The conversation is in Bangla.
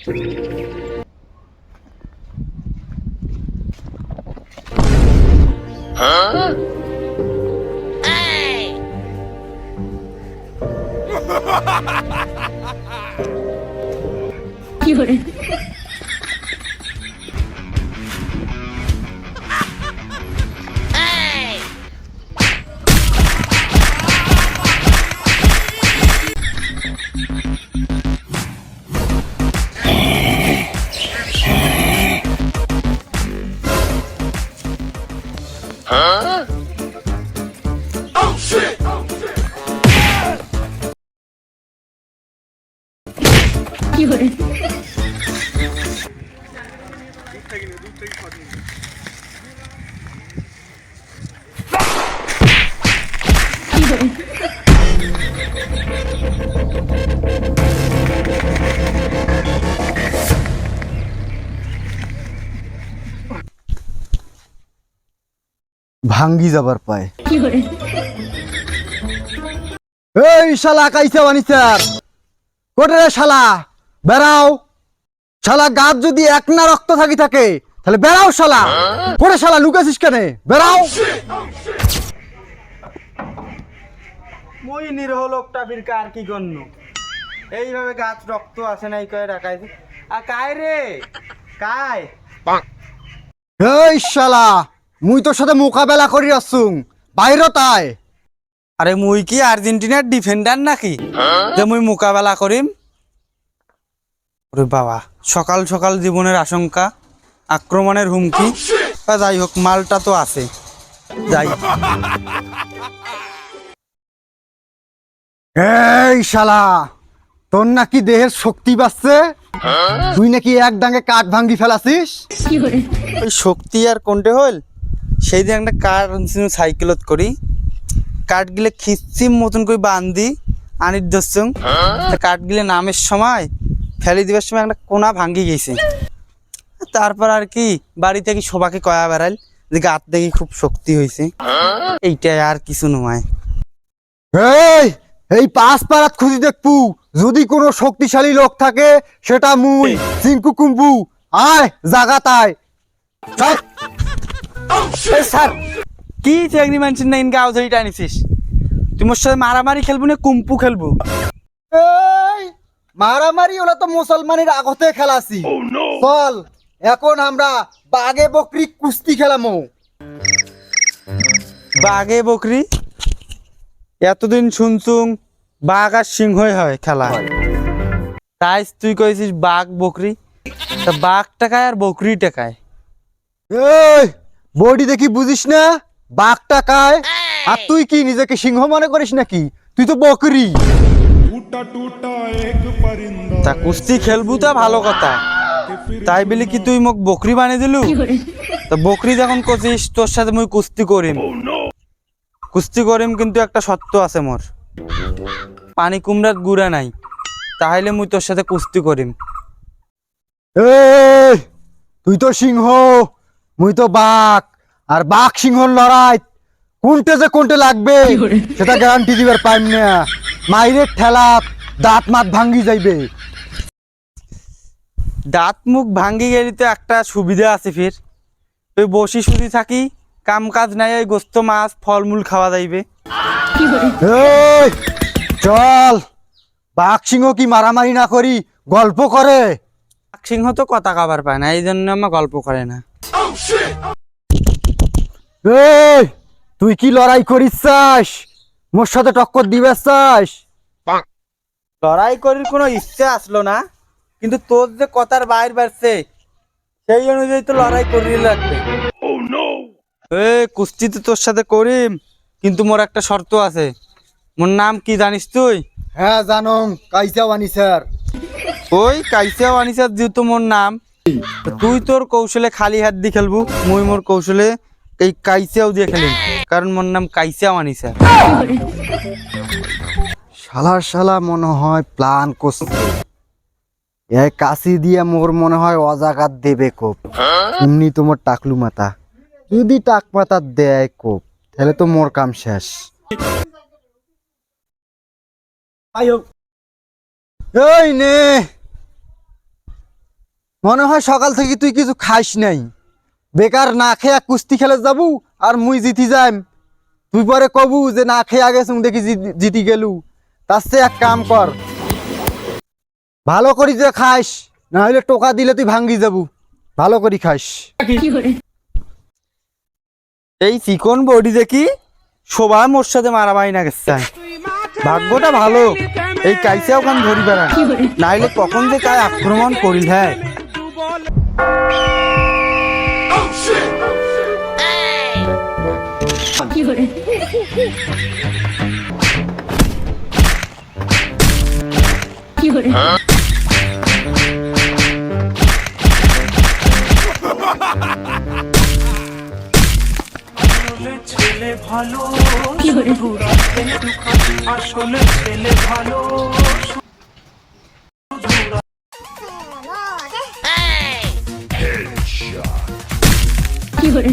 কি করে কি করে কি করে ভাঙ্গি যাবার পায়। কি করে এই শালা কাইছে বানিচার কোটে রে শালা, বেড়াও শালা। গাছ যদি এক না রক্ত থাকি থাকে তাহলে বেড়াও শালা। কোটে শালা লুকাছিস কেন? বেড়াও। মই নিরহ লোকটা ফির কার কি গণ্য এইভাবে গাছ রক্ত আসে নাই কয়ে রাখাইছে। আর কায় রে কায়? এই শালা মুই তোর সাথে মোকাবেলা করি আসুং বাইরে তাই। আরে মুই কি আর্জেন্টিনার ডিফেন্ডার নাকি যে মুই মোকাবেলা করিম? ওরে বাবা, সকাল সকাল জীবনের আশঙ্কা, আক্রমণের হুমকি। যাই হোক, মালটা তো আছে, যাই। এই শালা তোর নাকি দেহের শক্তি বাড়ছে, তুই নাকি এক ডাঙ্গে কাঠ ভাঙ্গি ফেলাছিস। কি করে ওই শক্তি আর কোনটে হল, সেই দিন একটা কাঠ সাইকেলত করি, কাঠ গিলে খিচিম মতন করে বান্ধি আনির দোসং, কাঠ গিলে নামের সময় ফেলে দিবার সময় একটা কোনা ভাঙ্গি গেছে। তারপর আর কি বাড়ি থেকে সবাকে কয়া বেড়াল যে গাত দেখি খুব শক্তি হয়েছে, এইটাই আর কিছু নয়। এই এই পাঁচ পাড়াত খুঁজি দেখবু, যদি কোনো শক্তিশালী লোক থাকে সেটা মুই চিঙ্কু কুম্পু। আয় জাগাতায় স্যার, কি চেংড়ি মানছেন না ইনকে আউজ হইটা আনিছিস? তুই মোর সাথে মারামারি খেলবো না কুম্পু খেলবো? এই মারামারি ওলা তো মুসলমানের আগতে খেলাছি। চল এখন আমরা বাগে বকরি কুস্তি খেলামো। বাঘে বকরি? এতদিন শুনছুং বাঘ আর সিংহই হয় খেলা, তাই তুই কইছিস বাঘ বকরি? তা বাঘ টাকায় আর বকরি টাকায়? এই বডি দেখি বুঝিস না, বাঘ টাকায়। আর তুই কি নিজেকে সিংহ মনে করিস নাকি? তুই তো বকরি। তা কুস্তি খেলবু তা ভালো কথা, তাই বলি কি তুই মোক বকরি বানিয়ে দিলু? কি করে তা বকরি যখন কছিস তোর সাথে মুই কুস্তি করিম, কুস্তি করিম, কিন্তু একটা সত্য আছে মোর, পানি কুমড়ার গুড়া নাই, তাহলে মুই তোর সাথে কুস্তি করিম। এই তুই তো সিংহ, মুই তো বাঘ, আর বাঘ সিংহর লড়াই কোনটে যে কোনটে লাগবে সেটা গ্যারান্টি দিবার পাইম না। মাইরের ঠেলাত দাঁত মাত ভাঙ্গি যাইবে। দাঁত মুখ ভাঙ্গি গেলি তো একটা সুবিধা আছে, ফির ওই বসি সুদি থাকি, কাম কাজ নাই, ওই গোস্ত মাছ ফলমূল খাওয়া যাইবে। কি করে এই চল, বাঘ সিংহ কি মারামারি না করি গল্প করে? বাঘ সিংহ তো কথা কাবার পায় না, এই জন্য আমার গল্প করে না। এই তুই কি লড়াই করিস চাস? মোর সাথে টক্কর দিবে চাস? লড়াই করার কোনো ইচ্ছা আসলো না, কিন্তু তোর যে কথার বাইর বাড়ছে সেই অনুযায়ী তো লড়াই করিয়ে লাগবে। কুস্তি তো তোর সাথে করিম, কিন্তু মোর একটা শর্ত আছে। মোর নাম কি জানিস তুই? হ্যাঁ জানং, কাইসা বানি স্যার। ওই কাইসিয়া আনিসার যেহেতু মোর নাম, তুই তোর কৌশলে খালি হাত দিয়ে খেলবো, মুই মোর কৌশলে এই কাইসিয়াও দিয়ে খেলিম, কারণ মোর নাম কাইসিয়া আনিসা। শালা শালা মনে হয় প্ল্যান করছে। এই কাশি দিয়ে মোর মনে হয় অজাগাত দেবে কোপ। এমনি তোমার টাকলু মাথা, যদি টাক মাথা দেয় কোপ তাহলে তো মোর কাম শেষ। এই নে মনে হয় সকাল থেকে তুই কিছু খাইস নাই, বেকার না খেয়ে কুস্তি খেলে যাবু আর মুই জিতি যাইম। তুই পরে কবু যে না খেয়ে আগে দেখি জিতি গেলু। তার চেয়ে এক কাম কর, ভালো করি যে খাইস, না হলে টোকা দিলে তুই ভাঙ্গি যাবু। ভালো করি খাইস। এই চিকন বডি দেখি সবাই মোর সাথে মারামারি না গেছে। ভাগ্যটা ভালো এই কাইসা ওখান ধরি বেড়া, নাইলে কখন যে কায় আক্রমণ করি। হ্যাঁ ছেলে ভালো আসলে ছেলে ভালো। কি করে